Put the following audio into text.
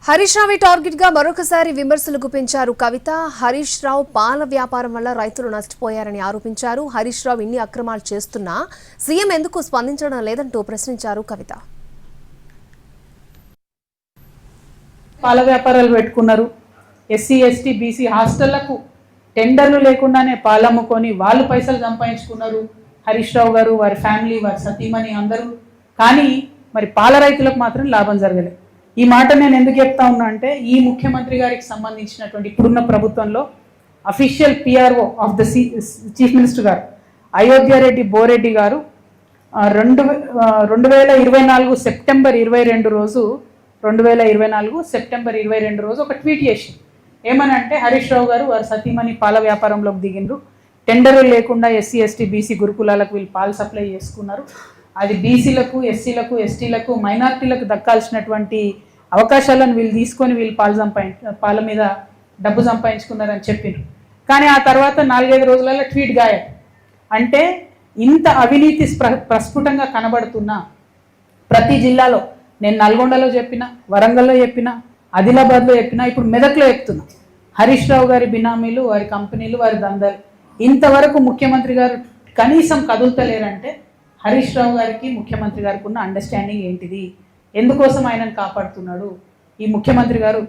Harish Rao target గా మరొకసారి విమర్శలు గుప్పించారు కవిత. హరీష్ రావు పాల వ్యాపారం వల్ల రైతులు నష్టపోయారని ఆరోపించారు. హరీష్ రావు ఇన్ని అక్రమాలు చేస్తున్నా సీఎం ఎందుకు స్పందించడం లేదంటూ ప్రశ్నించారు కవిత. పాల వ్యాపారాలు పెట్టుకున్నారు. ఎస్సీ ఎస్టీ బీసీ హాస్టళ్లకు టెండర్లు లేకుండానే పాలమ్ముకొని వాళ్ళు పైసలు సంపాదించుకున్నారు హరీష్ రావు గారు, వారి ఫ్యామిలీ, వారి సతీమణి అందరూ. కానీ మరి పాల రైతులకు మాత్రం లాభం జరగలేదు. ఈ మాట నేను ఎందుకు చెప్తా ఉన్నా అంటే ఈ ముఖ్యమంత్రి గారికి సంబంధించినటువంటి ఇప్పుడున్న ప్రభుత్వంలో official PRO of the chief minister గారు అయోధ్య రెడ్డి బోరెడ్డి గారు 2024 సెప్టెంబర్ 22 రోజు 2024 సెప్టెంబర్ 22 రోజు ఒక ట్వీట్ చేసి ఏమనంటే హరీష్ రావు గారు వారి సతీమణి పాల వ్యాపారంలోకి దిగిండ్రు, టెండర్లు లేకుండా ఎస్సీ ఎస్టీ బీసీ గురుకులాలకు వీళ్ళు పాలు సప్లై చేసుకున్నారు, అది బీసీలకు ఎస్సీలకు ఎస్టీలకు మైనార్టీలకు దక్కాల్సినటువంటి అవకాశాలను వీళ్ళు తీసుకొని వీళ్ళు పాల మీద డబ్బు సంపాదించుకున్నారని చెప్పిండ్రు. కానీ ఆ తర్వాత 4-5 రోజులలో ట్వీట్ గాయం. అంటే ఇంత అవినీతి ప్రస్ఫుటంగా కనబడుతున్నా ప్రతి జిల్లాలో, నేను నల్గొండలో చెప్పిన, వరంగల్లో చెప్పిన, ఆదిలాబాద్లో చెప్పిన, ఇప్పుడు మెదక్లో చెప్తున్నా, హరీష్ రావు గారి బినామీలు, వారి కంపెనీలు, వారి దందాలు. ఇంతవరకు ముఖ్యమంత్రి గారు కనీసం కదులుతలేరంటే హరీష్ రావు గారికి ముఖ్యమంత్రి గారికి ఉన్న అండర్స్టాండింగ్ ఏంటిది, ఎందుకోసం ఆయనను కాపాడుతున్నాడు ఈ ముఖ్యమంత్రి గారు